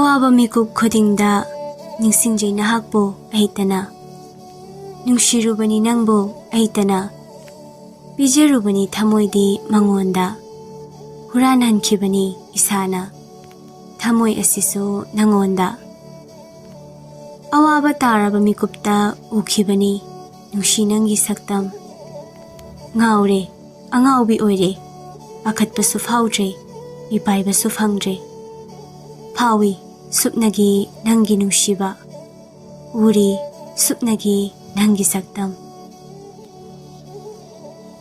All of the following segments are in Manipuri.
Awaba mikup khodingda ningsingjay nahakbo ahitana. Nungshirubani nangbu ahitana. Pijarubani thamoydi mangonda. Huranhankibani isana. Thamoy asisu nangonda. Awaba taraba mikupta ukhibani nungsinanggi saktam. Ngaure, angaubi oire. Pakhatpasu faudre, ipaibasu fangdre. Pawi, supnagi nanggi nungshiba. Uri, supnagi nanggi saktam.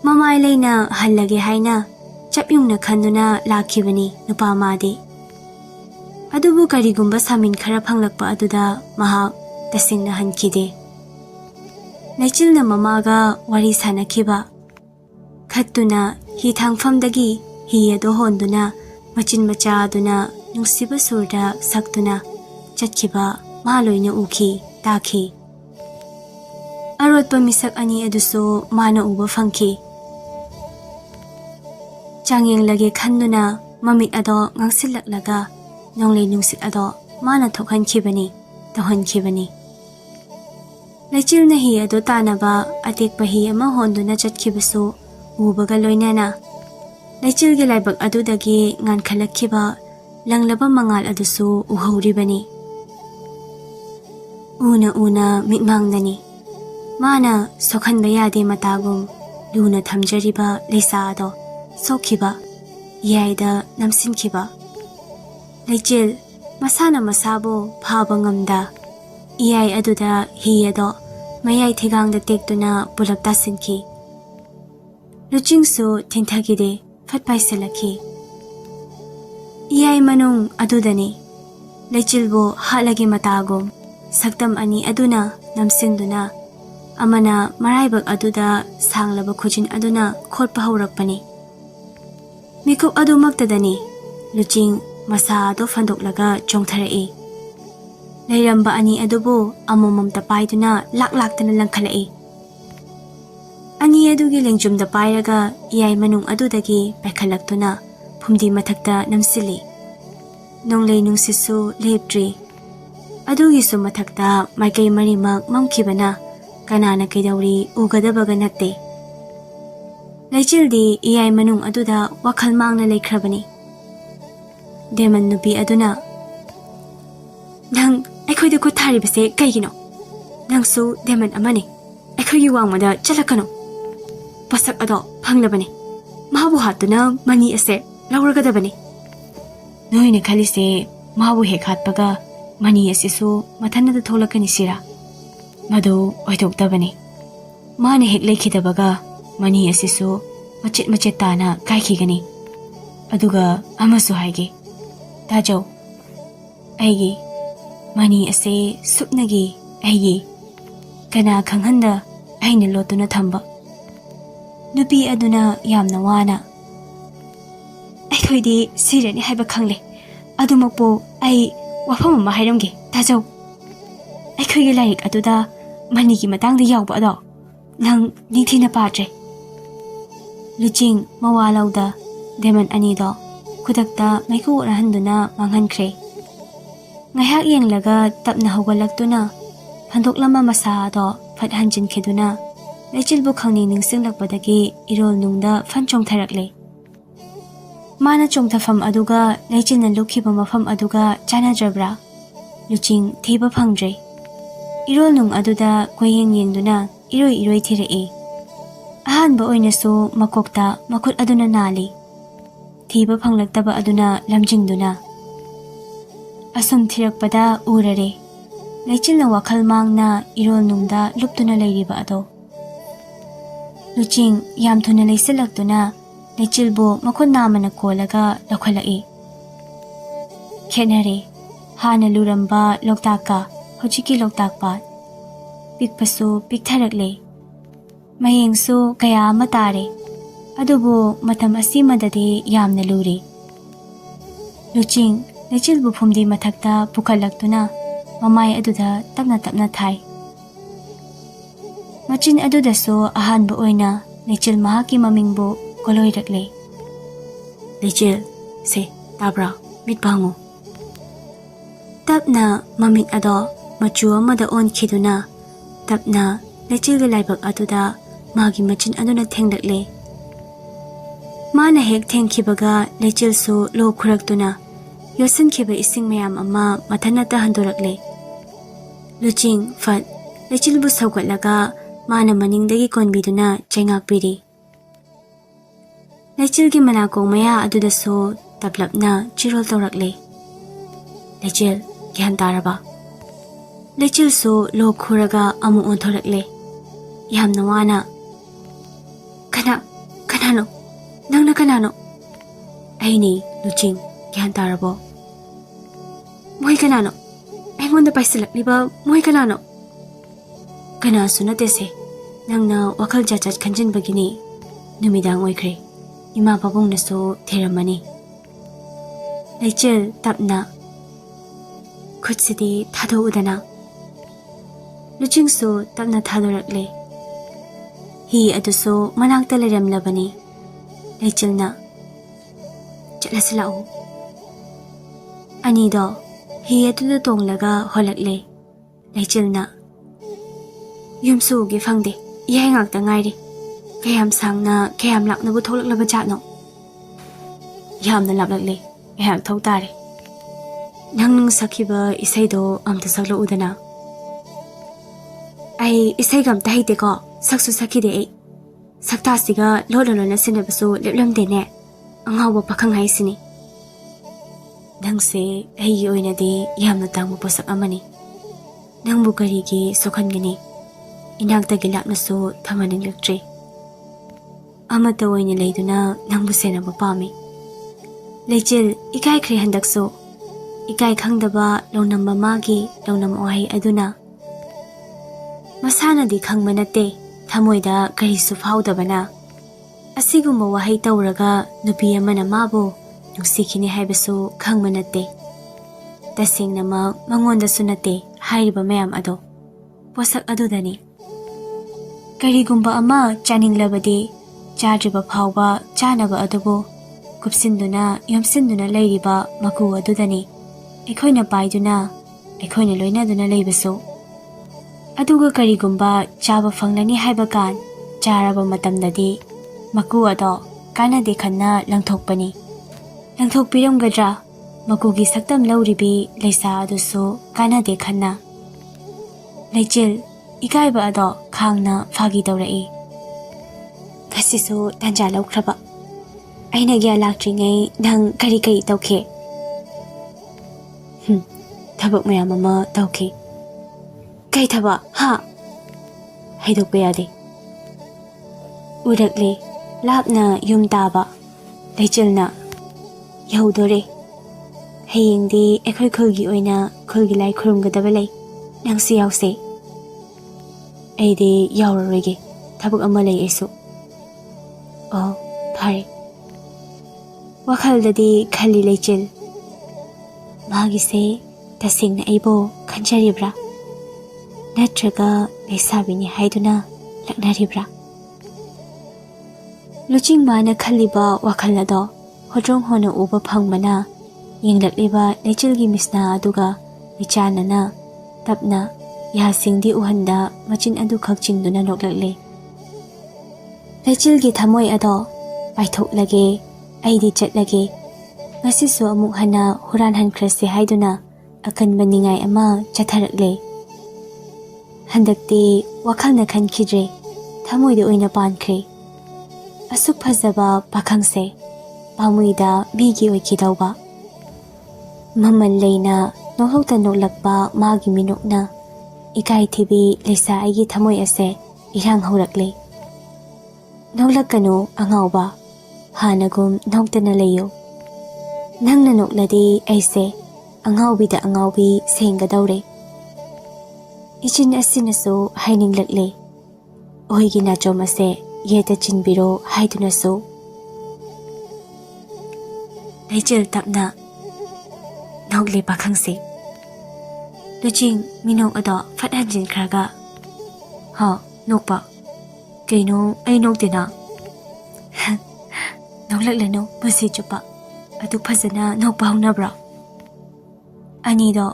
Mamailay na halage haina, chapyung na khanduna lakhibani nupamadi. Adubu karigumba samin khara phanglakpa aduda mahak tasingna hankide. Laichil na mamaga wari sanakhiba. Khattuna hi thangfamdagi hi ado honduna machin macha aduna nungsiba surda saktuna chatkiba maloina ukhi takhi. Arotpa misak ani aduso mana uba fangki. Changyeng lage khanduna mamit ado ngangsillaklaga nonglay nungsit ado mana thokhankhibani tohankhibani. Laichil na hi ado tanaba atekpa hi ama honduna chatkibaso ubaga loinana. Laichil ge laibak adudagi ngan khalakhiba langlaba mangal adusu uhawribani. Una mitmangnani. Mana sokhanba yade matagum luna thamjariba leisa ado sokhiba yaida namsinkhiba. Laichil masana masabo phaba ngamda. Iyai aduda hi ado mayai thigangda tektuna pulap tasinki. Luchingsu tinthagide fatpaisalakhi. Iyai manung adudani. Laichilbo halagi matagum saktam ani aduna namsinduna. Amana maraibak aduda sanglaba khujin aduna khotpa haurakpani. Mikup adu maktadani. Luching masa ado fandoklaga chongtharai. Lairamba ani adubo amomam tapaiduna laktana langkhalai. Ani adugi lengjumda pairaga iyai manung adudagi paikalaktuna phumdi mathakta namsili. Nonglay nungsisu lepdri. Adugisu mathakta maikay marimak mamkhibana kanana kaidauri ugadabaga natte. Laichildi iyai manung aduda wakhal mangna laikhrabani. Deman nupi aduna. Nang aikhoida ko tharibase kaigino. Nangsu deman amane. Aikhoigi wangmada chalakano. Pasak ado phanglabani. Mahabu hatuna mani ase lauragadabani. Noine khalise mahabu hek hatpaga mani asisu mathanada tholakani sira. Madu oidoktabani. Mane hek laikhidabaga mani asisu machet tana kaikhigani. Aduga amasu haigi. Tajau. Aigi. Mani ase supnagi aigi. Kana khanghanda aina lotuna thamba. Nupi aduna yamna wana. Aikhoidi sirani haiba khangle. Adumakpo ai wafam ama hairamge. Tajau. Aikhoigi lairik aduda manigi matangda yawba ado. Nang ningthina padre. Luching mawalawda deman anido kudakta maiku rahanduna manghankre. Ngayhak yenglaga tapna hawgalaktuna phandoklama masa ado phathanjin kheduna Laichilbu khangni ningsinglakpadagi irol nungda fan chongtharakle. Mana chongthafam aduga laichilna lukhiba mafam aduga chanajabra. Luching thiba phangdre. Irol nung aduda koyeng yengduna iroi thirai. Ahanba oinasu makokta makut aduna nali. Thiba phanglaktaba aduna lamjingduna. Asum thirakpada urare. Laichilna wakhal mangna irol nungda luptuna lairiba ado. Luching yam thuna laisilakduna laichilbo makot namana kolaga lakhalai. Khenare hana luramba loktaka hojiki loktakpa. Pikpasu piktharakle. Mayengsu kaya matare. Adubo matam asimadadi yamna luri. Luching laichilbo phumdi mathakta pukalaktuna mamay aduda tapna thai. Machin adudaso ahanba oina Laichil mahaki mamingbo koloirakle. Laichil, se tabra mitbango. ꯇꯞꯅ ꯃꯃꯤꯠ ꯑꯗꯣ ꯃꯆꯨ ꯑꯃꯗ ꯑꯣꯟꯈꯤꯗꯨꯅ ꯇꯞꯅ ꯂꯩꯆꯤꯜꯒꯤ ꯂꯥꯏꯕꯛ ꯑꯗꯨꯗ ꯃꯥꯒꯤ ꯃꯆꯤꯟ ꯑꯗꯨꯅ ꯊꯦꯡꯂꯛꯂꯦ. ꯃꯥꯅ ꯍꯦꯛ ꯊꯦꯡꯈꯤꯕꯒ ꯂꯩꯆꯤꯜꯁꯨ ꯂꯣꯛ ꯈꯨꯔꯛꯇꯨꯅ ꯌꯣꯠꯁꯤꯟꯈꯤꯕ ꯏꯁꯤꯡ ꯃꯌꯥꯝ ꯑꯃ ꯃꯊꯟꯇ ꯍꯟꯗꯣꯔꯛꯂꯦ. ꯂꯨꯆꯤꯡ ꯐꯠ ꯂꯩꯆꯤꯜꯕꯨ ꯁꯧꯒꯠꯂꯒ ꯃꯥꯅ ꯃꯅꯤꯡꯗꯒꯤ ꯀꯣꯟꯕꯤꯗꯨꯅ ꯆꯩꯉꯥꯛꯄꯤꯔꯤ. ꯂꯩꯆꯤꯜꯒꯤ ꯃꯅꯥꯀꯣꯡ ꯃꯌꯥ ꯑꯗꯨꯗꯁꯨ ꯇꯞꯂꯞꯅ ꯆꯤꯔꯣꯜ ꯇꯧꯔꯛꯂꯦ. ꯂꯩꯆꯤꯜ ꯒ꯭ꯌꯥꯟ ꯇꯥꯔꯕ? ꯂꯩꯆꯤꯜꯁꯨ ꯂꯣꯛ ꯈꯨꯔꯒ ꯑꯃꯨꯛ ꯑꯣꯟꯊꯣꯔꯛꯂꯦ. ꯌꯥꯝꯅ ꯋꯥꯅ. ꯀꯅꯥꯅꯣ? ꯅꯪꯅ ꯀꯅꯥꯅꯣ? ꯑꯩꯅꯤ ꯂꯨꯆꯤꯡ, ꯒ꯭ꯌꯥꯟ ꯇꯥꯔꯕꯣ? ꯃꯣꯏ ꯀꯅꯥꯅꯣ? ꯑꯩꯉꯣꯟꯗ ꯄꯥꯏꯁꯤꯜꯂꯛꯂꯤꯕ ꯃꯣꯏ ꯀꯅꯥꯅꯣ? ꯀꯅꯥꯁꯨ ꯅꯠꯇꯦꯁꯦ. ꯅꯪꯅ ꯋꯥꯈꯜ ꯖꯥꯠ ꯈꯟꯖꯤꯟꯕꯒꯤꯅꯤ. ꯅꯨꯃꯤꯗꯥꯡ ꯑꯣꯏꯈ꯭ꯔꯦ. ꯏꯃꯥ ꯄꯥꯕꯨꯡꯅꯁꯨ ꯊꯤꯔꯝꯃꯅꯤ. ꯂꯩꯆꯤꯜ ꯇꯞꯅ. ꯈꯨꯠꯁꯤꯗꯤ ꯊꯥꯗꯣꯛꯎꯗꯅ. ꯂꯨꯆꯤꯡꯁꯨ ꯇꯞꯅ ꯊꯥꯗꯣꯔꯛꯂꯦ. ꯍꯤ ꯑꯗꯨꯁꯨ ꯃꯅꯥꯛꯇ ꯂꯩꯔꯝꯂꯕꯅꯤ. ꯂꯩꯆꯤꯜꯅ ꯆꯠꯂꯁꯤ ꯂꯥꯛꯎ. ꯑꯅꯤꯗꯣ ꯍꯤ ꯑꯗꯨꯗ ꯇꯣꯡꯂꯒ ꯍꯣꯜꯂꯛꯂꯦ. ꯂꯩꯆꯤꯜꯅ ꯌꯨꯝꯁꯨ ꯎꯒꯦ ꯐꯪꯗꯦ. ꯏꯌꯥꯏ ꯉꯥꯛꯇ ꯉꯥꯏꯔꯤ. ꯀꯌꯥꯝ ꯁꯥꯡꯅ ꯀꯌꯥꯝ ꯂꯥꯞꯅꯕꯨ ꯊꯣꯛꯂꯛꯂꯕ ꯖꯥꯠꯅꯣ? ꯌꯥꯝꯅ ꯂꯥꯞꯂꯛꯂꯦ. ꯑꯩꯍꯥꯛ ꯊꯧ ꯇꯥꯔꯦ. ꯅꯪ ꯁꯛꯈꯤꯕ ꯏꯁꯩꯗꯣ ꯑꯝꯇ ꯁꯛꯂꯛꯎꯗꯅ. ꯑꯩ ꯏꯁꯩꯒ ꯑꯝꯇ ꯍꯩꯇꯦꯀꯣ. ꯁꯛꯁꯨ ꯁꯛꯈꯤꯗꯦ ꯑꯩ. ꯁꯛꯇꯥꯁꯤꯒ ꯂꯣꯟꯅ ꯁꯤꯟꯅꯕꯁꯨ ꯂꯦꯞꯂꯝꯗꯦꯅꯦ. ꯑꯉꯥꯎꯕ ꯄꯥꯈꯪ ꯍꯥꯏꯁꯤꯅꯤ. ꯅꯪꯁꯦ ꯑꯩꯒꯤ ꯑꯣꯏꯅꯗꯤ ꯌꯥꯝꯅ ꯇꯥꯡꯕ ꯄꯣꯠꯁꯛ ꯑꯃꯅꯤ. ꯅꯪꯕꯨ ꯀꯔꯤꯒꯤ ꯁꯣꯛꯍꯟꯒꯅꯤ? ꯏꯅꯥꯛꯇꯒꯤ ꯂꯥꯛꯅꯁꯨ ꯊꯝꯍꯟꯅꯤꯡꯂꯛꯇ꯭ꯔꯤ. ꯑꯃꯠꯇ ꯑꯣꯏꯅ ꯂꯩꯗꯨꯅ ꯅꯪꯕꯨ ꯁꯦꯟꯅꯕ ꯄꯥꯝꯃꯤ. ꯂꯩꯆꯤꯜ ꯏꯀꯥꯏꯈ꯭ꯔꯦ ꯍꯟꯗꯛꯁꯨ. ꯏꯀꯥꯏ ꯈꯪꯗꯕ ꯂꯧꯅꯝꯕ ꯃꯥꯒꯤ ꯂꯧꯅꯝ ꯋꯥꯍꯩ ꯑꯗꯨꯅ. ꯃꯁꯥꯅꯗꯤ ꯈꯪꯕ ꯅꯠꯇꯦ ꯊꯃꯣꯏꯗ ꯀꯔꯤꯁꯨ ꯐꯥꯎꯗꯕꯅ. ꯑꯁꯤꯒꯨꯝꯕ ꯋꯥꯍꯩ ꯇꯧꯔꯒ ꯅꯨꯄꯤ ꯑꯃꯅ ꯃꯥꯕꯨ ꯅꯨꯡꯁꯤꯈꯤꯅꯤ ꯍꯥꯏꯕꯁꯨ ꯈꯪꯕ ꯅꯠꯇꯦ. ꯇꯁꯦꯡꯅꯃꯛ ꯃꯉꯣꯟꯗꯁꯨ ꯅꯠꯇꯦ ꯍꯥꯏꯔꯤꯕ ꯃꯌꯥꯝ ꯑꯗꯣ. ꯄꯣꯠꯁꯛ ꯑꯗꯨꯗꯅꯤ. ꯀꯔꯤꯒꯨꯝꯕ ꯑꯃ ꯆꯥꯅꯤꯡꯂꯕꯗꯤ ꯆꯥꯗ꯭ꯔꯤꯕ ꯐꯥꯎꯕ ꯆꯥꯅꯕ ꯑꯗꯨꯕꯨ ꯀꯨꯞꯁꯤꯟꯗꯨꯅ ꯌꯣꯝꯁꯤꯟꯗꯨꯅ ꯂꯩꯔꯤꯕ ꯃꯀꯨ ꯑꯗꯨꯗꯅꯤ ꯑꯩꯈꯣꯏꯅ ꯄꯥꯏꯗꯨꯅ ꯑꯩꯈꯣꯏꯅ ꯂꯣꯏꯅꯗꯨꯅ ꯂꯩꯕꯁꯨ. ꯑꯗꯨꯒ ꯀꯔꯤꯒꯨꯝꯕ ꯆꯥꯕ ꯐꯪꯂꯅꯤ ꯍꯥꯏꯕ ꯀꯥꯟ ꯆꯥꯔꯕ ꯃꯇꯝꯗꯗꯤ ꯃꯀꯨ ꯑꯗꯣ ꯀꯥꯟꯅꯗꯦ ꯈꯟꯅ ꯂꯪꯊꯣꯛꯄꯅꯤ. ꯂꯪꯊꯣꯛꯄꯤꯔꯝꯒꯗ꯭ꯔꯥ ꯃꯀꯨꯒꯤ ꯁꯛꯇꯝ ꯂꯧꯔꯤꯕꯤ ꯂꯩꯁꯥ ꯑꯗꯨꯁꯨ ꯀꯥꯟꯅꯗꯦ ꯈꯟꯅ. ꯂꯩꯆꯤꯜ ꯏꯀꯥꯏꯕ ꯑꯗꯣ ꯈꯥꯡꯅ ꯐꯥꯒꯤ ꯇꯧꯔꯛꯏ. ꯉꯁꯤꯁꯨ ꯇꯥꯟꯖꯥ ꯂꯧꯈ꯭ꯔꯕ. ꯑꯩꯅ ꯒ꯭ꯌꯥꯟ ꯂꯥꯛꯇ꯭ꯔꯤꯉꯩ ꯅꯪ ꯀꯔꯤ ꯇꯧꯈꯤ? ꯊꯕꯛ ꯃꯌꯥꯝ ꯑꯃ ꯇꯧꯈꯤ. ꯀꯩ ꯊꯕꯛ? ꯍꯥꯏꯗꯣꯛꯄ ꯌꯥꯗꯦ. ꯎꯔꯛꯂꯦ ꯂꯥꯞꯅ ꯌꯨꯝ ꯇꯥꯕ. ꯂꯩꯆꯤꯜꯅ ꯌꯧꯗꯣꯔꯦ. ꯍꯌꯦꯡꯗꯤ ꯑꯩꯈꯣꯏ ꯈꯨꯜꯒꯤ ꯑꯣꯏꯅ ꯈꯨꯜꯒꯤ ꯂꯥꯏ ꯈꯨꯔꯨꯝꯒꯗꯕ ꯂꯩ. ꯅꯪꯁꯨ ꯌꯥꯎꯁꯦ. ꯑꯩꯗꯤ ꯌꯥꯎꯔꯔꯣꯏꯒꯦ. ꯊꯕꯛ ꯑꯃ ꯂꯩ ꯑꯩꯁꯨ. ꯑꯣ ꯐꯔꯦ. ꯋꯥꯈꯜꯗꯗꯤ ꯈꯜꯂꯤ ꯂꯩꯆꯤꯜ. ꯃꯥꯒꯤꯁꯦ ꯇꯁꯦꯡꯅ ꯑꯩꯕꯨ ꯈꯟꯖꯔꯤꯕ꯭ꯔꯥ? ꯅꯠꯇ꯭ꯔꯒ ꯂꯩꯁꯥꯕꯤꯅꯤ ꯍꯥꯏꯗꯨꯅ ꯂꯛꯅꯔꯤꯕ꯭ꯔꯥ? ꯂꯨꯆꯤꯡ ꯃꯥꯅ ꯈꯜꯂꯤꯕ ꯋꯥꯈꯜ ꯑꯗꯣ ꯍꯣꯗ꯭ꯔꯣꯡ ꯍꯣꯟꯅ ꯎꯕ ꯐꯪꯕꯅ ꯌꯦꯡꯂꯛꯂꯤꯕ ꯂꯩꯆꯤꯜꯒꯤ ꯃꯤꯁꯅꯥ ꯑꯗꯨꯒ ꯏꯆꯥꯟꯅꯅ ꯇꯞꯅ ꯌꯥꯁꯤꯡꯗꯤ ꯎꯍꯟꯗ ꯃꯆꯤꯟ ꯑꯗꯨꯈꯛ ꯆꯤꯡꯗꯨꯅ ꯅꯣꯛꯂꯛꯂꯦ. ꯂꯩꯆꯤꯜꯒꯤ ꯊꯃꯣꯏ ꯑꯗꯣ ꯄꯥꯏꯊꯣꯛꯂꯒꯦ, ꯑꯩꯗꯤ ꯆꯠꯂꯒꯦ, ꯉꯁꯤꯁꯨ ꯑꯃꯨꯛ ꯍꯟꯅ ꯍꯨꯔꯥꯟꯍꯟꯈ꯭ꯔꯁꯦ ꯍꯥꯏꯗꯨꯅ ꯑꯀꯟꯕ ꯅꯤꯡꯉꯥꯏ ꯑꯃ ꯆꯠꯊꯔꯛꯂꯦ. ꯍꯟꯗꯛꯇꯤ ꯋꯥꯈꯜꯅ ꯈꯟꯈꯤꯗ꯭ꯔꯦ, ꯊꯃꯣꯏꯗ ꯑꯣꯏꯅ ꯄꯥꯟꯈ꯭ꯔꯦ. ꯑꯁꯨꯛ ꯐꯖꯕ ꯄꯥꯈꯪꯁꯦ ꯄꯥꯃꯨꯏꯗ ꯃꯤꯒꯤ ꯑꯣꯏꯈꯤꯗꯧꯕ. ꯃꯃꯜ ꯂꯩꯅ ꯅꯣꯛꯍꯧꯇ ꯅꯣꯛꯂꯛꯄ ꯃꯥꯒꯤ ꯃꯤꯅꯣꯛꯅ ꯏꯀꯥꯏꯊꯤꯕꯤ ꯂꯩꯁꯥ ꯑꯩꯒꯤ ꯊꯃꯣꯏ ꯑꯁꯦ ꯏꯔꯥꯡ ꯍꯧꯔꯛꯂꯦ. ꯅꯣꯛꯂꯛꯀꯅꯨ ꯑꯉꯥꯎꯕ, ꯍꯥꯟꯅꯒꯨꯝ ꯅꯣꯛꯇꯅ ꯂꯩꯌꯨ. ꯅꯪꯅ ꯅꯣꯛꯂꯗꯤ ꯑꯩꯁꯦ ꯑꯉꯥꯎꯕꯤꯗ ꯑꯉꯥꯎꯕꯤ ꯁꯦꯡꯒꯗꯧꯔꯦ. ꯏꯆꯤꯟ ꯑꯁꯤꯅꯁꯨ ꯍꯥꯏꯅꯤꯡꯂꯛꯂꯦ. ꯑꯣꯏꯒꯤ ꯅꯥꯆꯣꯝ ꯑꯁꯦ ꯌꯦꯠꯇ ꯆꯤꯟꯕꯤꯔꯣ ꯍꯥꯏꯗꯨꯅꯁꯨ. ꯂꯩꯆꯤꯜ ꯇꯞꯅ ꯅꯣꯛꯂꯦ ꯄꯥꯈꯪꯁꯦ. ꯂꯨꯆꯤꯡ ꯃꯤꯅꯣꯛ ꯑꯗꯣ ꯐꯠ ꯍꯟꯖꯤꯟꯈ꯭ꯔꯒ, ꯅꯣꯛꯄ? ꯀꯩꯅꯣ ꯑꯩ ꯅꯣꯛꯇꯦꯅ. ꯅꯣꯛꯂꯛꯂꯅꯨ ꯄꯨꯟꯁꯤ ꯆꯨꯞꯄ. ꯑꯗꯨꯛ ꯐꯖꯅ ꯅꯣꯛꯄ ꯍꯧꯅꯕ꯭ꯔꯣ? ꯑꯅꯤꯗꯣ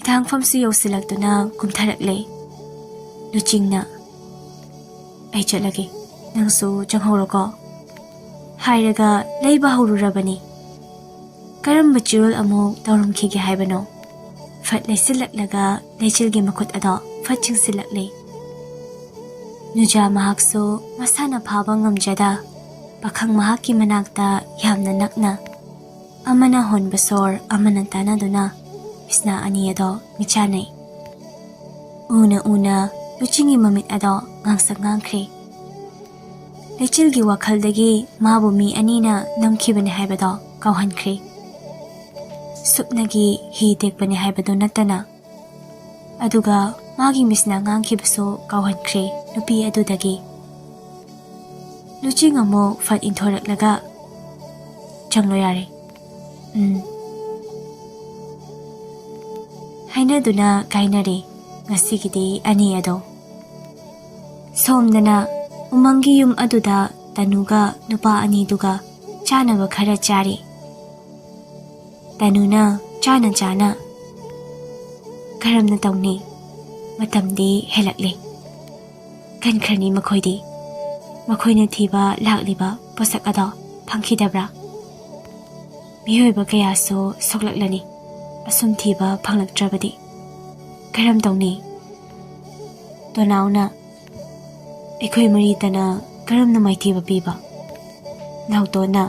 ꯍꯤꯊꯥꯡꯐꯝꯁꯨ ꯌꯧꯁꯤꯜꯂꯛꯇꯨꯅ ꯀꯨꯝꯊꯔꯛꯂꯦ꯫ ꯂꯨꯆꯤꯡꯅ "ꯑꯩ ꯆꯠꯂꯒꯦ, ꯅꯪꯁꯨ ꯆꯪꯍꯧꯔꯣꯀꯣ" ꯍꯥꯏꯔꯒ ꯂꯩꯕ ꯍꯧꯔꯨꯔꯕꯅꯤ꯫ ꯀꯔꯝꯕ ꯆꯤꯔꯣꯜ ꯑꯃꯨꯛ ꯇꯧꯔꯝꯈꯤꯒꯦ ꯍꯥꯏꯕꯅꯣ? ꯐꯠ ꯂꯩꯁꯤꯜꯂꯛꯂꯒ ꯂꯩꯆꯤꯜꯒꯤ ꯃꯈꯨꯠ ꯑꯗꯣ ꯐꯠ ꯆꯤꯡꯁꯤꯜꯂꯛꯂꯦ꯫ ꯅꯨꯖꯥ ꯃꯍꯥꯛꯁꯨ ꯃꯁꯥꯅ ꯐꯥꯕ ꯉꯝꯖꯗ ꯄꯥꯈꯪ ꯃꯍꯥꯛꯀꯤ ꯃꯅꯥꯛꯇ ꯌꯥꯝꯅ ꯅꯛꯅ ꯑꯃꯅ ꯍꯣꯟꯕ ꯁꯣꯔ ꯑꯃꯅ ꯇꯥꯟꯅꯗꯨꯅ ꯕꯤꯁꯅꯥ ꯑꯅꯤ ꯑꯗꯣ ꯃꯤꯆꯥꯟꯅꯩ꯫ ꯎꯅ ꯎꯅ ꯂꯨꯆꯤꯡꯒꯤ ꯃꯃꯤꯠ ꯑꯗꯣ ꯉꯥꯡꯁꯪ ꯉꯥꯡꯈ꯭ꯔꯦ꯫ ꯂꯩꯆꯤꯜꯒꯤ ꯋꯥꯈꯜꯗꯒꯤ ꯃꯥꯕꯨ ꯃꯤ ꯑꯅꯤꯅ ꯅꯝꯈꯤꯕꯅꯤ ꯍꯥꯏꯕꯗꯣ ꯀꯥꯎꯍꯟꯈ꯭ꯔꯦ꯫ ꯁꯨꯞꯅꯒꯤ ꯍꯤ ꯇꯦꯛꯄꯅꯤ ꯍꯥꯏꯕꯗꯨ ꯅꯠꯇꯅ ꯑꯗꯨꯒ ꯃꯥꯒꯤ ꯃꯤꯁꯅ ꯉꯥꯡꯈꯤꯕꯁꯨ ꯀꯥꯎꯍꯟꯈ꯭ꯔꯦ ꯅꯨꯄꯤ ꯑꯗꯨꯗꯒꯤ꯫ ꯂꯨꯆꯤꯡ ꯑꯃꯨꯛ ꯐꯠ ꯏꯟꯊꯣꯔꯛꯂꯒ "ꯆꯪꯂꯣ ꯌꯥꯔꯦ." ꯍꯥꯏꯅꯗꯨꯅ ꯀꯥꯏꯅꯔꯦ ꯉꯁꯤꯒꯤꯗꯤ ꯑꯅꯤ ꯑꯗꯣ꯫ ꯁꯣꯝꯗꯅ ꯎꯃꯪꯒꯤ ꯌꯨꯝ ꯑꯗꯨꯗ ꯇꯅꯨꯒ ꯅꯨꯄꯥ ꯑꯅꯤꯗꯨꯒ ꯆꯥꯅꯕ ꯈꯔ ꯆꯥꯔꯤ꯫ ꯇꯅꯨꯅ ꯆꯥꯅ ꯆꯥꯅ "ꯀꯔꯝꯅ ꯇꯧꯅꯤ? ꯃꯇꯝꯗꯤ ꯍꯦꯜꯂꯛꯂꯦ. ꯀꯟꯈ꯭ꯔꯅꯤ ꯃꯈꯣꯏꯗꯤ. ꯃꯈꯣꯏꯅ ꯊꯤꯕ ꯂꯥꯛꯂꯤꯕ ꯄꯣꯠꯁꯛ ꯑꯗꯣ ꯐꯪꯈꯤꯗꯕ꯭ꯔꯥ? ꯃꯤꯑꯣꯏꯕ ꯀꯌꯥꯁꯨ ꯁꯣꯛꯂꯛꯂꯅꯤ ꯑꯁꯨꯝ ꯊꯤꯕ ꯐꯪꯂꯛꯇ꯭ꯔꯕꯗꯤ. ꯀꯔꯝ ꯇꯧꯅꯤ?" ꯇꯣꯅꯥꯎꯅ "ꯑꯩꯈꯣꯏ ꯃꯔꯤꯇꯅ ꯀꯔꯝꯅ ꯃꯥꯏꯊꯤꯕ ꯄꯤꯕ?" ꯅꯥꯎꯇꯣꯟꯅ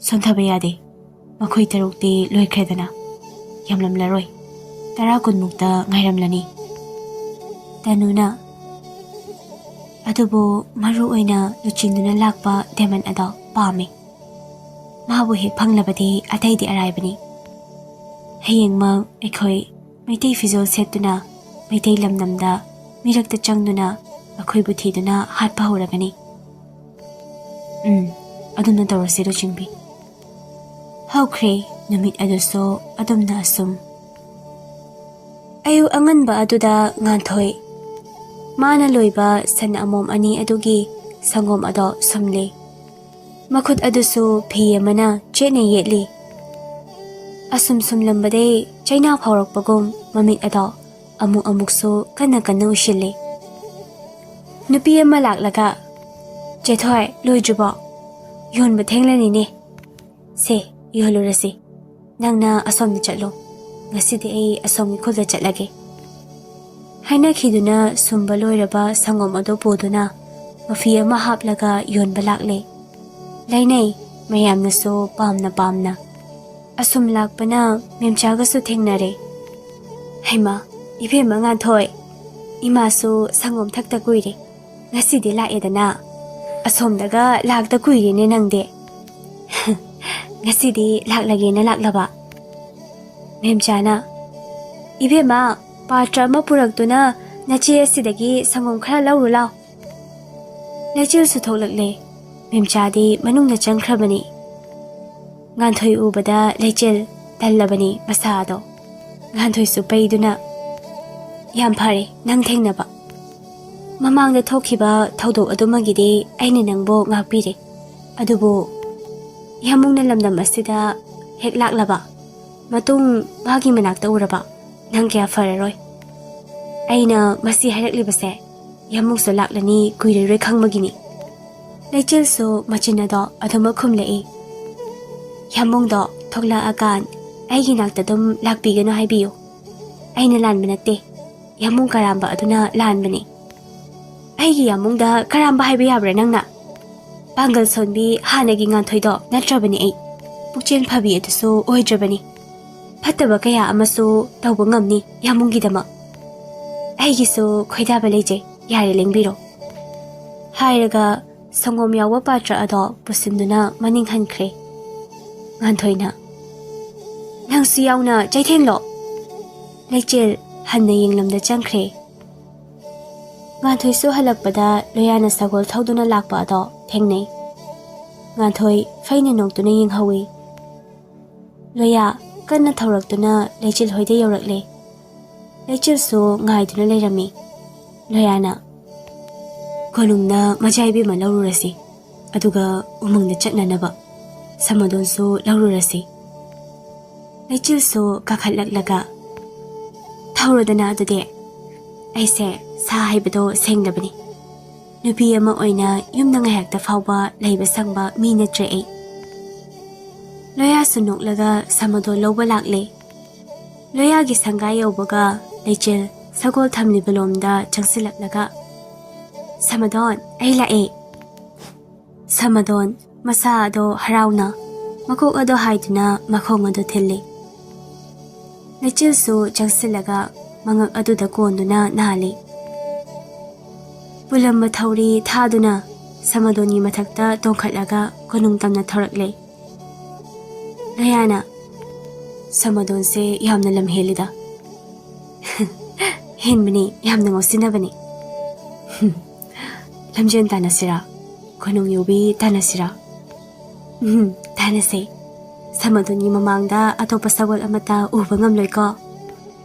"ꯁꯣꯟꯊꯕ ꯌꯥꯗꯦ. ꯃꯈꯣꯏ ꯇꯔꯨꯛꯇꯤ ꯂꯣꯏꯈ꯭ꯔꯦꯗꯅ. ꯌꯥꯝꯂꯝꯂꯔꯣꯏ. 10-20ꯃꯨꯛꯇ ꯉꯥꯏꯔꯝꯂꯅꯤ." ꯇꯅꯨꯅ "ꯑꯗꯨꯕꯨ ꯃꯔꯨ ꯑꯣꯏꯅ ꯂꯨꯆꯤꯡꯗꯨꯅ ꯂꯥꯛꯄ ꯗꯦꯃꯟ ꯑꯗꯣ ꯄꯥꯝꯃꯤ. ꯃꯥꯕꯨ ꯍꯦꯛ ꯐꯪꯂꯕꯗꯤ ꯑꯇꯩꯗꯤ ꯑꯔꯥꯏꯕꯅꯤ. ꯍꯌꯦꯡꯃꯛ ꯑꯩꯈꯣই ꯃꯩꯇꯩ ꯐꯤꯖꯣꯜ ꯁꯦꯠꯇꯨꯅ ꯃꯩꯇꯩ ꯂꯝꯗꯝꯗ ꯃꯤꯔꯛꯇ ꯆꯪꯗꯨꯅ ꯑꯩꯈꯣꯏꯕꯨ ꯊꯤꯗꯨꯅ ꯍꯥꯠꯄ ꯍꯧꯔꯒꯅꯤ." "ꯑꯗꯨꯝꯅ ꯇꯧꯔꯁꯤ ꯂꯨꯆꯤꯡꯕꯤ." ꯍꯧꯈ꯭ꯔꯦ ꯅꯨꯃꯤꯠ ꯑꯗꯨꯁꯨ ꯑꯗꯨꯝꯅ ꯑꯁꯨꯝ꯫ ꯑꯌꯨꯛ ꯑꯉꯟꯕ ꯑꯗꯨꯗ ꯉꯥꯟꯊꯣꯏ ꯃꯥꯅ ꯂꯣꯏꯕ ꯁꯟ ꯑꯃꯣꯝ ꯑꯅꯤ ꯑꯗꯨꯒꯤ ꯁꯪꯒꯣꯝ ꯑꯗꯣ ꯁꯨꯝꯂꯦ꯫ ꯃꯈꯨꯠ ꯑꯗꯨꯁꯨ ꯐꯤ ꯑꯃꯅ ꯆꯦꯠꯅ ꯌꯦꯠꯂꯤ꯫ ꯑꯁꯨꯝ ꯁꯨꯝꯂꯝꯕꯗꯩ ꯆꯩꯅꯥ ꯐꯥꯎꯔꯛꯄꯒꯨꯝ ꯃꯃꯤꯠ ꯑꯗꯣ ꯑꯃꯨꯛ ꯑꯃꯨꯛꯁꯨ ꯀꯟꯅ ꯀꯟꯅ ꯎꯏꯁꯤꯜꯂꯤ꯫ ꯅꯨꯄꯤ ꯑꯃ ꯂꯥꯛꯂꯒ "ꯆꯦꯊꯣꯏ ꯂꯣꯏꯗ꯭ꯔꯤꯕꯣ? ꯌꯣꯟꯕ ꯊꯦꯡꯂꯅꯤꯅꯦ. ꯁꯦ ꯌꯣꯜꯂꯨꯔꯁꯤ. ꯅꯪꯅ ꯑꯁꯣꯝꯗ ꯆꯠꯂꯣ. ꯉꯁꯤꯗꯤ ꯑꯩ ꯑꯁꯣꯝꯒꯤ ꯈꯨꯜꯗ ꯆꯠꯂꯒꯦ." ꯍꯥꯏꯅꯈꯤꯗꯨꯅ ꯁꯨꯝꯕ ꯂꯣꯏꯔꯕ ꯁꯪꯒꯣꯝ ꯑꯗꯨ ꯄꯨꯗꯨꯅ ꯃꯐꯤ ꯑꯃ ꯍꯥꯞꯂꯒ ꯌꯣꯟꯕ ꯂꯥꯛꯂꯦ꯫ ꯂꯩꯅꯩ ꯃꯌꯥꯝꯅꯁꯨ ꯄꯥꯝꯅ ꯄꯥꯝꯅ꯫ ꯑꯁꯨꯝ ꯂꯥꯛꯄꯅ ꯃꯦꯝꯆꯥꯒꯁꯨ ꯊꯦꯡꯅꯔꯦ꯫ "ꯍꯩꯃꯥ, ꯏꯕꯦꯝꯃ ꯉꯥꯟꯊꯣꯏ, ꯏꯃꯥꯁꯨ ꯁꯪꯒꯣꯝ ꯊꯛꯇ ꯀꯨꯏꯔꯦ. ꯉꯁꯤꯗꯤ ꯂꯥꯛꯑꯦꯗꯅ. ꯑꯁꯣꯝꯗꯒ ꯂꯥꯛꯇ ꯀꯨꯏꯔꯦꯅꯦ ꯅꯪꯗꯤ." "ꯉꯁꯤꯗꯤ ꯂꯥꯛꯂꯒꯦꯅ ꯂꯥꯛꯂꯕ." ꯃꯦꯝꯆꯥꯅ "ꯏꯕꯦꯝꯃ, ꯄꯥꯇ꯭ꯔ ꯑꯃ ꯄꯨꯔꯛꯇꯨꯅ ꯅꯆꯦ ꯑꯁꯤꯗꯒꯤ ꯁꯪꯒꯣꯝ ꯈꯔ ꯂꯧꯔꯨ ꯂꯥꯎ." ꯂꯩꯆꯤꯜꯁꯨ ꯊꯣꯛꯂꯛꯂꯦ꯫ ꯃꯦꯝꯆꯥꯗꯤ ꯃꯅꯨꯡꯗ ꯆꯪꯈ꯭ꯔꯕꯅꯤ꯫ ꯉꯥꯟꯊꯣꯏ ꯎꯕꯗ ꯂꯩꯆꯤꯜ ꯇꯜꯂꯕꯅꯤ ꯃꯁꯥ ꯑꯗꯣ꯫ ꯉꯥꯟꯊꯣꯏꯁꯨ ꯄꯩꯗꯨꯅ "ꯌꯥꯝ ꯐꯔꯦ ꯅꯪ ꯊꯦꯡꯅꯕ. ꯃꯃꯥꯡꯗ ꯊꯣꯛꯈꯤꯕ ꯊꯧꯗꯣꯛ ꯑꯗꯨꯃꯒꯤꯗꯤ ꯑꯩꯅ ꯅꯪꯕꯨ ꯉꯥꯛꯄꯤꯔꯦ. ꯑꯗꯨꯕꯨ ꯌꯥꯝꯃꯨꯡꯅ ꯂꯝꯗꯝ ꯑꯁꯤꯗ ꯍꯦꯛ ꯂꯥꯛꯂꯕ ꯃꯇꯨꯡ ꯃꯥꯒꯤ ꯃꯅꯥꯛꯇ ꯎꯔꯕ ꯅꯪ ꯀꯌꯥ ꯐꯔꯔꯣꯏ. ꯑꯩꯅ ꯃꯁꯤ ꯍꯥꯏꯔꯛꯂꯤꯕꯁꯦ ꯌꯥꯝꯃꯨꯡꯁꯨ ꯂꯥꯛꯂꯅꯤ ꯀꯨꯏꯔꯔꯣꯏ ꯈꯪꯕꯒꯤꯅꯤ." ꯂꯩꯆꯤꯜꯁꯨ ꯃꯆꯤꯟ ꯑꯗꯣ ꯑꯗꯨꯃꯛ ꯈꯨꯝꯂꯛꯏ꯫ "ꯌꯥꯝꯃꯨꯡꯗꯣ ꯊꯣꯛꯂꯛꯑꯀꯥꯟ ꯑꯩꯒꯤ ꯅꯥꯛꯇ ꯑꯗꯨꯝ ꯂꯥꯛꯄꯤꯒꯅꯨ ꯍꯥꯏꯕꯤꯌꯨ. ꯑꯩꯅ ꯂꯥꯟꯕ ꯅꯠꯇꯦ. ꯌꯥꯝꯃꯨꯡ ꯀꯔꯥꯝꯕ ꯑꯗꯨꯅ ꯂꯥꯟꯕꯅꯤ." "ꯑꯩꯒꯤ ꯌꯥꯝꯃꯨꯡꯗ ꯀꯔꯥꯝꯕ ꯍꯥꯏꯕ ꯌꯥꯕ꯭ꯔꯥ ꯅꯪꯅ? ꯄꯥꯡꯒꯜ ꯁꯣꯟꯕꯤ ꯍꯥꯟꯅꯒꯤ ꯉꯥꯟꯊꯣꯏꯗꯣ ꯅꯠꯇ꯭ꯔꯕꯅꯤ ꯑꯩ. ꯄꯨꯛꯆꯦꯜ ꯐꯕꯤ ꯑꯗꯨꯁꯨ ꯑꯣꯏꯗ꯭ꯔꯕꯅꯤ. ꯐꯠꯇꯕ ꯀꯌా ꯑꯃꯁꯨ ꯇꯧꯕ ꯉꯝꯅꯤ ꯌꯥꯝꯃꯨꯡꯒꯤꯗꯃꯛ. ꯑꯩꯒꯤꯁꯨ ꯈꯣꯏꯗꯥꯕ ꯂꯩꯖꯩ. ꯌꯥꯔꯦ ꯂꯦꯡꯕꯤꯔꯣ." ꯍꯥꯏꯔꯒ ꯁꯪꯒꯣꯝ ꯌꯥꯎꯕ ꯄꯥꯇ꯭ꯔ ꯑꯗꯣ ꯄꯨꯁꯤꯟꯗꯨꯅ ꯃꯅꯤꯡ ꯍꯟꯈ꯭ꯔꯦ꯫ ꯉꯥꯟꯊꯣꯏꯅ "ꯅꯪꯁꯨ ꯌꯥꯎꯅ ꯆꯩꯊꯦꯡꯂꯣ." ꯂꯩꯆꯤꯜ ꯍꯟꯅ ꯌꯦꯡꯂꯝꯗ ꯆꯪꯈ꯭ꯔꯦ꯫ ꯉꯥꯟꯊꯣꯏꯁꯨ ꯍꯜꯂꯛꯄꯗ ꯂꯣꯌꯥꯅ ꯁꯒꯣꯜ ꯊꯧꯗꯨꯅ ꯂꯥꯛꯄ ꯑꯗꯣ ꯊꯦꯡꯅꯩ꯫ ꯉꯥꯟꯊꯣꯏ ꯐꯩꯅ ꯅꯣꯛꯇꯨꯅ ꯌꯦꯡꯍꯧꯏ꯫ ꯂꯣꯌꯥ ꯀꯟꯅ ꯊꯧꯔꯛꯇꯨꯅ ꯂꯩꯆꯤꯜ ꯍꯣꯏꯗ ꯌꯧꯔꯛꯂꯦ꯫ ꯂꯩꯆꯤꯜꯁꯨ ꯉꯥꯏꯗꯨꯅ ꯂꯩꯔꯝꯃꯤ꯫ ꯂꯣꯌꯥꯅ "ꯀꯣꯅꯨꯡꯅ ꯃꯆꯥ ꯏꯕꯦꯝꯃ ꯂꯧꯔꯨꯔꯁꯤ. ꯑꯗꯨꯒ ꯎꯃꯪꯗ ꯆꯠꯅꯅꯕ ꯁꯃꯗꯣꯟꯁꯨ ꯂꯧꯔꯨꯔꯁꯤ." ꯂꯩꯆꯤꯜꯁꯨ ꯀꯥꯈꯠꯂꯛꯂꯒ ꯍꯧꯔꯗꯅ ꯑꯗꯨꯗꯤ ꯑꯩꯁꯦ ꯁꯥ ꯍꯩꯕꯗꯣ ꯁꯦꯡꯗꯕꯅꯤ ꯅꯨꯄꯤ ꯑꯃ ꯑꯣꯏꯅ ꯌꯨꯝꯗ ꯉꯥꯏꯍꯥꯛꯇ ꯐꯥꯎꯕ ꯂꯩꯕ ꯁꯪꯕ ꯃꯤ ꯅꯠꯇ꯭ꯔꯦ ꯑꯩ ꯂꯣꯌꯥꯁꯨ ꯅꯣꯛꯂꯒ ꯁꯃꯗꯣꯟ ꯂꯧꯕ ꯂꯥꯛꯂꯦ ꯂꯣꯌꯥꯒꯤ ꯁꯪꯒꯥꯏ ꯌꯧꯕꯒ ꯂꯩꯆꯤꯜ ꯁꯒꯣꯜ ꯊꯝꯂꯤꯕ ꯂꯣꯝꯗ ꯆꯪꯁꯤꯜꯂꯛꯂꯒ ꯁꯃꯗꯣꯟ ꯑꯩ ꯂꯥꯛꯑꯦ ꯁꯃꯗꯣꯟ ꯃꯁꯥ ꯑꯗꯣ ꯍꯔꯥꯎꯅ ꯃꯀꯣꯛ ꯑꯗꯣ ꯍꯥꯏꯗꯨꯅ ꯃꯈꯣꯡ ꯑꯗꯨ ꯊꯤꯜꯂꯤ ꯂꯩꯆꯤꯜꯁꯨ ꯆꯪꯁꯤꯜꯂꯒ ꯃꯉꯛ ꯑꯗꯨꯗ ꯀꯣꯟꯗꯨꯅ ꯅꯥꯜꯂꯤ ꯄꯨꯂꯝꯕ ꯊꯧꯔꯤ ꯊꯥꯗꯨꯅ ꯁꯃꯗꯣꯟꯒꯤ ꯃꯊꯛꯇ ꯇꯣꯡꯈꯠꯂꯒ ꯀꯣꯅꯨꯡ ꯇꯝꯅ ꯊꯧꯔꯛꯂꯦ ꯂꯣꯌꯥꯅ ꯁꯃꯗꯣꯟꯁꯦ ꯌꯥꯝꯅ ꯂꯝꯍꯦꯜꯂꯤꯗ ꯍꯦꯟꯕꯅꯤ ꯌꯥꯝꯅ ꯉꯥꯎꯁꯤꯟꯅꯕꯅꯤ ꯂꯝꯖꯦꯟ ꯇꯥꯟꯅꯁꯤꯔꯥ ꯀꯣꯅꯨꯡ ꯌꯧꯕꯤ ꯇꯥꯟꯅꯁꯤꯔꯥ ꯇꯥꯟꯅꯁꯦ ꯁꯃꯗꯣꯟꯒꯤ ꯃꯃꯥꯡꯗ ꯑꯇꯣꯞꯄ ꯁꯒꯣꯜ ꯑꯃꯠꯇ ꯎꯕ ꯉꯝꯂꯣꯏꯀꯣ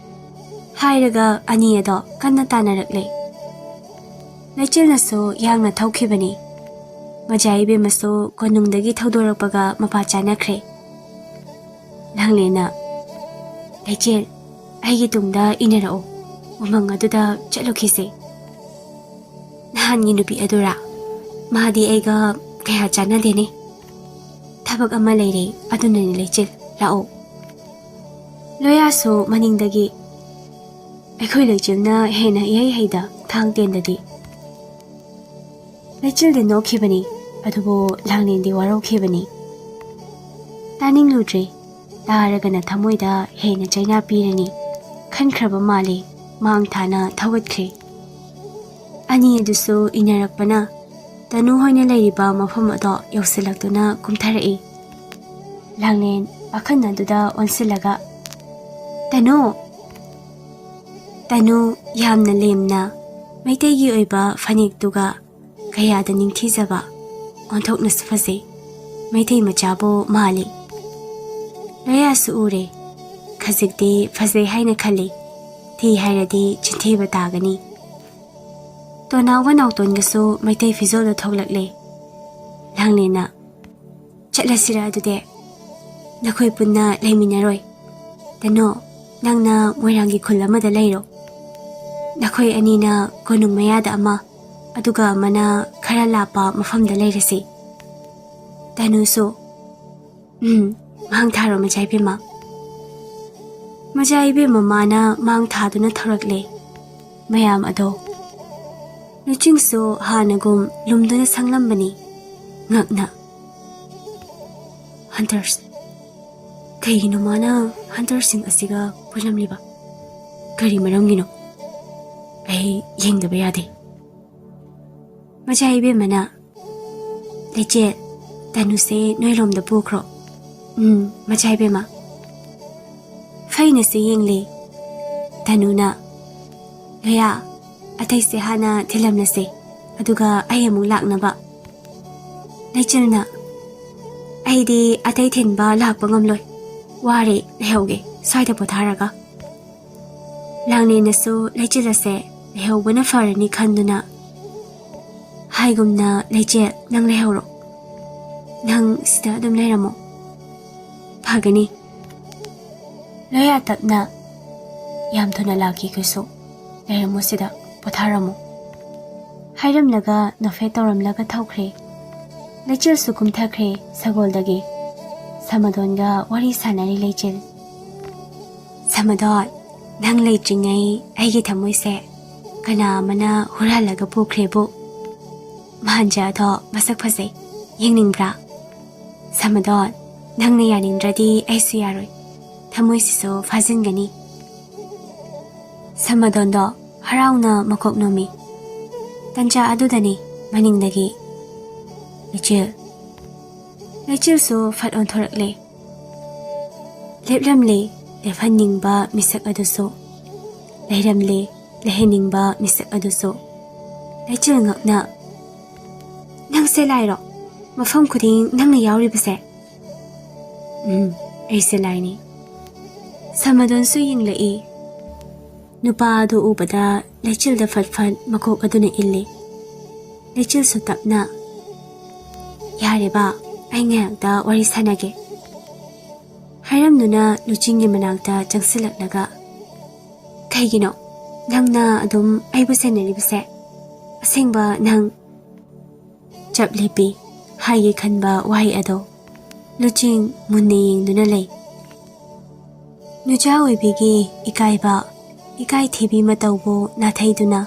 ꯍꯥꯏꯔꯒ ꯑꯅꯤ ꯑꯗꯣ ꯀꯟꯅ ꯇꯥꯟꯅꯔꯛꯂꯦ ꯂꯩꯆꯤꯜꯅꯁꯨ ꯌꯥꯡꯅ ꯊꯧꯈꯤꯕꯅꯤ ꯃꯖꯥꯏꯕꯦꯝꯃꯁꯨ ꯀꯣꯅꯨꯡꯗꯒꯤ ꯊꯧꯗꯣꯔꯛꯄꯒ ꯃꯄꯥ ꯆꯥꯅꯈ꯭ꯔꯦ ꯂꯥꯡꯂꯦꯟꯅ ꯂꯩꯆꯤꯜ ꯑꯩꯒꯤ ꯇꯨꯡꯗ ꯏꯟꯅꯔꯛꯑꯣ ꯎꯃꯪ ꯑꯗꯨꯗ ꯆꯠꯂꯨꯈꯤꯁꯦ ꯅꯍꯥꯟꯒꯤ ꯅꯨꯄꯤ ꯑꯗꯨꯔꯥ ꯃꯥꯗꯤ ꯑꯩꯒ ꯀꯌꯥ ꯆꯥꯟꯅꯗꯦꯅꯦ ꯊꯕꯛ ꯑꯃ ꯂꯩꯔꯦ ꯑꯗꯨꯅꯅꯤ ꯂꯩꯆꯤꯜ ꯂꯥꯛꯑꯣ ꯂꯣꯌꯥꯁꯨ ꯃꯅꯤꯡꯗꯒꯤ ꯑꯩꯈꯣꯏ ꯂꯩꯆꯤꯜꯅ ꯍꯦꯟꯅ ꯏꯍꯩ ꯍꯩꯗ ꯊꯥꯡ ꯇꯦꯟꯗꯗꯤ ꯂꯩꯆꯤꯜꯗꯤ ꯅꯣꯛꯈꯤꯕꯅꯤ ꯑꯗꯨꯕꯨ ꯂꯥꯡꯂꯦꯟꯗꯤ ꯋꯥꯔꯧꯈꯤꯕꯅꯤ ꯇꯥꯅꯤꯡꯂꯨꯗ꯭ꯔꯦ ꯇꯥꯔꯒꯅ ꯊꯃꯣꯏꯗ ꯍꯦꯟꯅ ꯆꯩꯅꯥ ꯄꯤꯔꯅꯤ ꯈꯟꯈ꯭ꯔꯕ ꯃꯥꯜꯂꯤ ꯃꯥꯡ ꯊꯥꯅ ꯊꯧꯒꯠꯈ꯭ꯔꯦ ꯑꯅꯤ ꯑꯗꯨꯁꯨ ꯏꯟꯅꯔꯛꯄꯅ ꯇꯅꯨ ꯍꯣꯏꯅ ꯂꯩꯔꯤꯕ ꯃꯐꯝ ꯑꯗꯣ ꯌꯧꯁꯤꯜꯂꯛꯇꯨꯅ ꯀꯨꯝꯊꯔꯛꯏ ꯂꯥꯡꯂꯦꯟ ꯄꯥꯈꯟ ꯑꯗꯨꯗ ꯑꯣꯟꯁꯤꯜꯂꯒ ꯇꯅꯨ ꯌꯥꯝꯅ ꯂꯦꯝꯅ ꯃꯩꯇꯩꯒꯤ ꯑꯣꯏꯕ ꯐꯅꯦꯛꯇꯨꯒ ꯀꯌꯥꯗ ꯅꯤꯡꯊꯤꯖꯕ ꯑꯣꯟꯊꯣꯛꯅꯁꯨ ꯐꯖꯩ ꯃꯩꯇꯩ ꯃꯆꯥꯕꯨ ꯃꯥꯜꯂꯤ ꯂꯣꯌꯥꯁꯨ ꯎꯔꯦ ꯈꯖꯤꯛꯇꯤ ꯐꯖꯩ ꯍꯥꯏꯅ ꯈꯜꯂꯤ ꯊꯤ ꯍꯥꯏꯔꯗꯤ ꯆꯤꯟꯊꯤꯕ ꯇꯥꯒꯅꯤ ꯇꯣꯅꯥꯎꯒ ꯅꯥꯎꯇꯣꯟꯒꯁꯨ ꯃꯩꯇꯩ ꯐꯤꯖꯣꯜꯗ ꯊꯣꯛꯂꯛꯂꯦ ꯂꯥꯡꯂꯦꯟꯅ ꯆꯠꯂꯁꯤꯔ ꯑꯗꯨꯗꯤ ꯅꯈꯣꯏ ꯄꯨꯟꯅ ꯂꯩꯃꯤꯟꯅꯔꯣꯏ ꯇꯅꯣ ꯅꯪꯅ ꯃꯣꯏꯔꯥꯡꯒꯤ ꯈꯨꯜ ꯑꯃꯗ ꯂꯩꯔꯣ ꯅꯈꯣꯏ ꯑꯅꯤꯅ ꯀꯣꯅꯨꯡ ꯃꯌꯥꯗ ꯑꯃ ꯑꯗꯨꯒ ꯑꯃꯅ ꯈꯔ ꯂꯥꯞꯄ ꯃꯐꯝꯗ ꯂꯩꯔꯁꯤ ꯇꯅꯨꯁꯨ ꯃꯥꯡ ꯊꯥꯔꯣ ꯃꯖꯥꯏꯕꯦꯝꯃ ꯃꯖꯥꯏꯕꯦꯝꯃ ꯃꯥꯅ ꯃꯥꯡ ꯊꯥꯗꯨꯅ ꯊꯧꯔꯛꯂꯦ ꯃꯌꯥꯝ ꯑꯗꯣ ꯂꯨꯆꯤꯡꯁꯨ ꯍꯥꯟꯅꯒꯨꯝ ꯂꯨꯝꯗꯨꯅ ꯁꯪꯂꯝꯕꯅꯤ ꯉꯛꯅ ꯍꯟꯇꯔꯁ ꯀꯩꯒꯤꯅꯣ ꯃꯥꯅ ꯍꯟꯇꯔꯁꯤꯡ ꯑꯁꯤꯒ ꯄꯨꯜꯂꯝꯂꯤꯕ ꯀꯔꯤ ꯃꯔꯝꯒꯤꯅꯣ ꯑꯩ ꯌꯦꯡꯗꯕ ꯌꯥꯗꯦ ꯃꯖꯥꯏꯕꯦꯝꯃꯅ ꯂꯩꯆꯦꯜ ꯇꯅꯨꯁꯦ ꯅꯣꯏꯔꯣꯝꯗ ꯄꯨꯈ꯭ꯔꯣ ꯃꯖꯥꯏꯕꯦꯝꯃ ꯐꯩꯅꯁꯦ ꯌꯦꯡꯂꯦ ꯇꯅꯨꯅ ꯂꯣꯌꯥ ꯑꯇꯩꯁꯦ ꯍꯥꯟꯅ ꯊꯤꯜꯂꯝꯂꯁꯦ ꯑꯗꯨꯒ ꯑꯩ ꯑꯃꯨꯛ ꯂꯥꯛꯅꯕ ꯂꯩꯆꯤꯜꯅ ꯑꯩꯗꯤ ꯑꯇꯩ ꯊꯤꯟꯕ ꯂꯥꯛꯄ ꯉꯝꯂꯣꯏ ꯋꯥꯔꯦ ꯂꯩꯍꯧꯒꯦ ꯁ꯭ꯋꯥꯏꯗ ꯄꯣꯊꯥꯔꯒ ꯂꯥꯡꯂꯦꯟꯅꯁꯨ ꯂꯩꯆꯤꯜ ꯑꯁꯦ ꯂꯩꯍꯧꯕꯅ ꯐꯔꯅꯤ ꯈꯟꯗꯨꯅ ꯍꯥꯏꯒꯨꯝꯅ ꯂꯩꯆꯦꯜ ꯅꯪ ꯂꯩꯍꯧꯔꯣ ꯅꯪ ꯁꯤꯗ ꯑꯗꯨꯝ ꯂꯩꯔꯝꯃꯣ ꯐꯒꯅꯤ ꯂꯣꯌꯥ ꯇꯞꯅ ꯌꯥꯝ ꯊꯨꯅ ꯂꯥꯛꯈꯤꯒꯁꯨ ꯂꯩꯔꯝꯃꯣ ꯁꯤꯗ ꯄꯣꯊꯥꯔꯝꯃꯣ ꯍꯥꯏꯔꯝꯂꯒ ꯅꯣꯐꯦꯠ ꯇꯧꯔꯝꯂꯒ ꯊꯧꯈ꯭ꯔꯦ ꯂꯩꯆꯤꯜꯁꯨ ꯀꯨꯝꯊꯈ꯭ꯔꯦ ꯁꯒꯣꯜꯗꯒꯤ ꯁꯃꯗꯣꯟꯒ ꯋꯥꯔꯤ ꯁꯥꯟꯅꯔꯤ ꯂꯩꯆꯤꯜ ꯁꯃꯗꯣꯟ ꯅꯪ ꯂꯩꯇ꯭ꯔꯤꯉꯩ ꯑꯩꯒꯤ ꯊꯃꯣꯏꯁꯦ ꯀꯅꯥ ꯑꯃꯅ ꯍꯨꯔꯥꯜꯂꯒ ꯄꯨꯈ꯭ꯔꯦꯕꯨ ꯃꯍꯥꯟꯖ ꯑꯗꯣ ꯃꯁꯛ ꯐꯖꯩ ꯌꯦꯡꯅꯤꯡꯕ꯭ꯔꯥ ꯁꯃꯗꯣꯟ ꯅꯪꯅ ꯌꯥꯅꯤꯡꯗ꯭ꯔꯗꯤ ꯑꯩꯁꯨ ꯌꯥꯔꯣꯏ ꯊꯃꯣꯏꯁꯤꯁꯨ ꯐꯥꯖꯤꯟꯒꯅꯤ ꯁꯃꯗꯣꯟꯗꯣ ꯍꯔꯥꯎꯅ ꯃꯀꯣꯛ ꯅꯣꯝꯃꯤ ꯇꯟꯖꯥ ꯑꯗꯨꯗꯅꯤ ꯃꯅꯤꯡꯗꯒꯤ ꯂꯩꯆꯤꯜꯁꯨ ꯐꯠ ꯑꯣꯟꯊꯣꯔꯛꯂꯦ ꯂꯦꯞꯂꯝꯂꯦ ꯂꯦꯞꯍꯟꯅꯤꯡꯕ ꯃꯤꯁꯛ ꯑꯗꯨꯁꯨ ꯂꯩꯔꯝꯂꯦ ꯂꯩꯍꯟꯅꯤꯡꯕ ꯃꯤꯁꯛ ꯑꯗꯨꯁꯨ ꯂꯩꯆꯤꯜ ꯉꯛꯅ ꯅꯪꯁꯦ ꯂꯥꯏꯔꯣ ꯃꯐꯝ ꯈꯨꯗꯤꯡ ꯅꯪꯅ ꯌꯥꯎꯔꯤꯕꯁꯦ ꯑꯩꯁꯦ ꯂꯥꯏꯅꯤ ꯁꯃꯗꯣꯟꯁꯨ ꯌꯦꯡꯂꯛꯏ ꯅꯨꯄꯥ ꯑꯗꯨ ꯎꯕꯗ ꯂꯩꯆꯤꯜꯗ ꯐꯠ ꯐꯠ ꯃꯀꯣꯛ ꯑꯗꯨꯅ ꯏꯜꯂꯤ ꯂꯩꯆꯤꯜꯁꯨ ꯇꯞꯅ ꯌꯥꯔꯦꯕ ꯑꯩ ꯉꯥꯏꯍꯥꯛꯇ ꯋꯥꯔꯤ ꯁꯥꯟꯅꯒꯦ ꯍꯥꯏꯔꯝꯗꯨꯅ ꯂꯨꯆꯤꯡꯒꯤ ꯃꯅꯥꯛꯇ ꯆꯪꯁꯤꯜꯂꯛꯂꯒ Kaygino, nangna adum aibu senaribase. Asengba nang chaplepi haye khanba wahi ado. Luching munne yengduna lay. Nuja oibigi ikai thibi matawbo nathaiduna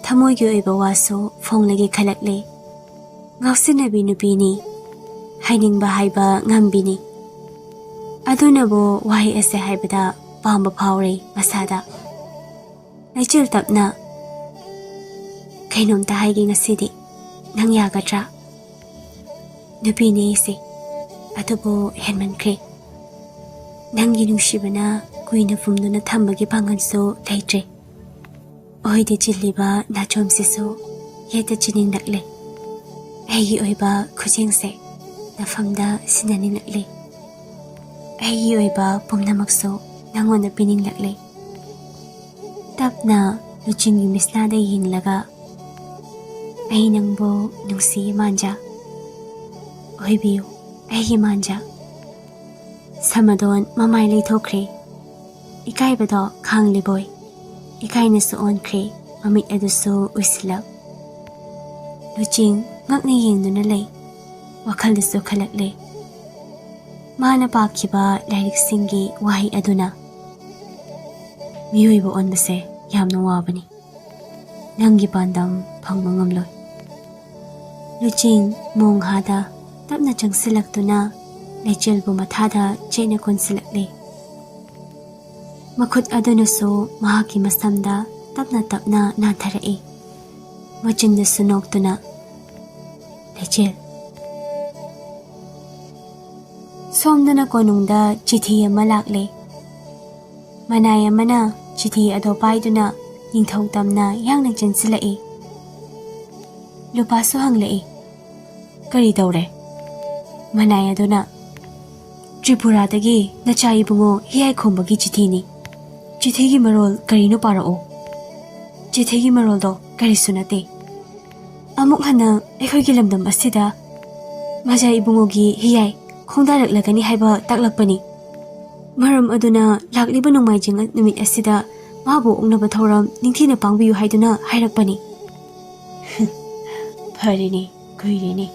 thamoygi oiba waso fonglagi khalakle. Ngausinabi nupini hainingba haiba ngambini. Adunabo wahi ase haibada pamba phawre masada. Laichil tapna kainomta haigi ngasidi nang yagadra. Nupini ise adubo henmankre. Nangi nungshibana kuina fumduna thambagi panganso leitre. Oide chiliba nachomsiso yeta chining nakle. Aigi oiba khujengse nafamda sinani nakle. Aigi oiba pumnamakso nangona pining nakle. Tapna luching yumisnada yinglaga. Ai nangbo nungshiye manja. Oibiyo aigi manja. Samadon mamay leithokre. Ikaibado khangli-boy. Ikainasu onkre mamit aduso usilap. Luching ngakni yengduna lay. Wakaldasu khalakle. Mana pakiba lairik-singi wahi aduna. Miyuibo onbase yamna wabani. Nangi pandam pangmangamloy. Luching mong hada tapna changsilaktuna. Lechilbo mathada chena konsilakle. Makhut adunaso mahaki masamda tapna natharae. Machinda sunoktuna. Lechil. Somdana konungda chithi ama lakle. Manaya mana chithi ado paiduna ningthau tamna yangnang chansilae. Lupaso hanglae. Kari daure. Manaya duna. Tripura-dagi nacha ibungo hiyay khombagi chithini. Chithigi marol karino parao. Chithigi marol do karisu nate. Amuk hana aikhoigi lamdam asida maja ibungogi hiyay khongdaraklagani haiba taklakpani. Maram aduna lakliba nongmaijing numit asida mabu ongnaba thoram ningthina pangbiyu haiduna hairakpani. Pharini kuirini.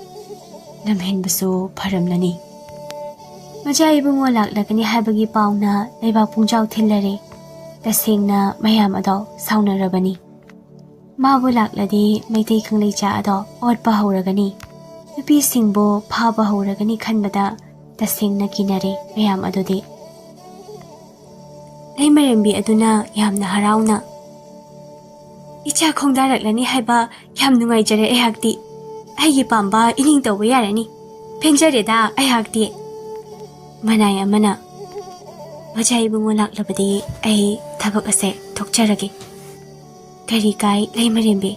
Lamhenbaso pharamlani. Maja ibungo laklagani haibagi pauna leibak pungjau thillare. Tasengna mayam ado saunarabani. Mabu lakladi maitei khangleicha ado otpa hauragani. Nupi singbo phaba hauragani khanbada tasengna kinare mayam adodi. Leimarembi aduna yamna harauna. Icha khongdaraklani haiba yam nungaijare aihakti. Aigi pamba ining tawba yarani. Penjareda aihakti. Manaya mana. Maja ibungo laklabadi ai thabak ase thokcharage. Kari kai leimarembi.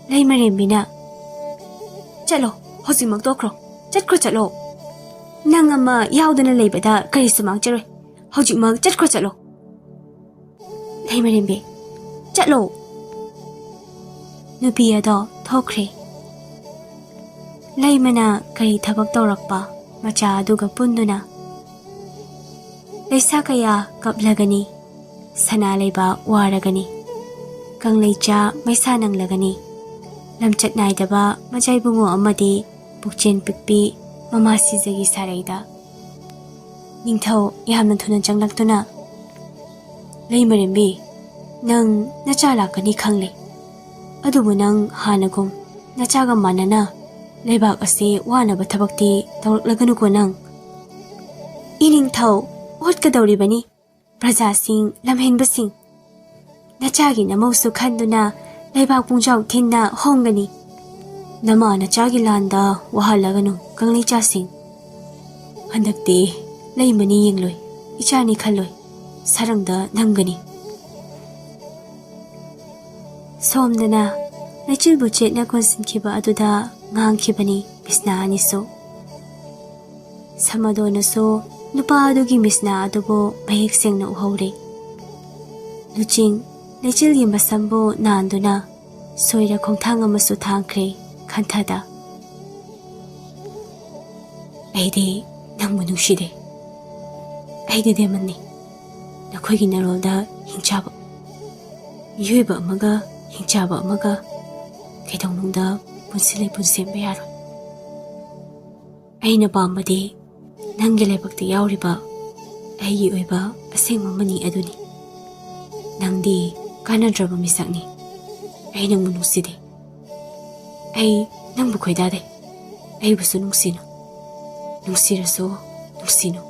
Leimarembi na. Chalo, hojimak tokro. Chatkro chalo. Nang ama yaudana leibada kari sumang charoy. Hojimak chatkro chalo. Leimarembi. Chalo. Nupi ado thokre. Leimana kari thabak tawrakpa. Macha aduga punduna. Leisa kaya kaplagani. Sana leiba waragani. Kangleicha maisa nanglagani. Lamchat naidaba majay bungo amadi bukchen pikpi mamasi zagi sarayda. Ningthau yamna thunan changlaktuna. Leimarembi nang nachalakani khangle. Adubu nang hanagum nachaga manana. Leibak ase wanaba thabakti tawraklaganu ko nang. Ining thau hotkadawribani. Prajasing lamhenbasing. Nachagi namausu khanduna leibak pungjau thinna hongani. Nama nachagi landa wahalaganu kangleichasing. Handakti leimani yengloi. Ichani khalloi. Sarangda namgani. Somdana laichilbu chetna konsinkhiba aduda ngangkhibani misna aniso. Samadonaso nupa adugi misna adubo mayek sengna uhawre. Luching laichilgi masambo naanduna soira khongthang amasu thangkre khanthada. Aidi nangbu nungshide. Aidi demanni. Nakhoigi narolda ꯍꯤꯡꯆꯥꯕ ꯃꯤꯑꯣꯏꯕ ꯑꯃꯒ ꯍꯤꯡꯆꯥꯕ ꯑꯃꯒ ꯀꯩꯗꯧꯅꯨꯡꯗ ꯄꯨꯟꯁꯤ ꯂꯩꯄꯨꯟ ꯁꯦꯝꯕ ꯌꯥꯔꯣꯏ ꯑꯩꯅ ꯄꯥꯝꯕꯗꯤ ꯅꯪꯒꯤ ꯂꯥꯏꯕꯛꯇ ꯌꯥꯎꯔꯤꯕ ꯑꯩꯒꯤ ꯑꯣꯏꯕ ꯑꯁꯦꯡꯕ ꯃꯅꯤ ꯑꯗꯨꯅꯤ ꯅꯪꯗꯤ ꯀꯥꯟꯅꯗ꯭ꯔꯕ ꯃꯤꯁꯛꯅꯤ ꯑꯩ ꯅꯪꯕꯨ ꯅꯨꯡꯁꯤꯗꯦ ꯑꯩ ꯅꯪꯕꯨ ꯈꯣꯏꯗꯥꯗꯦ ꯑꯩꯕꯨꯁꯨ ꯅꯨꯡꯁꯤꯅꯨ ꯅꯨꯡꯁꯤꯔꯁꯨ ꯅꯨꯡꯁꯤꯅꯨ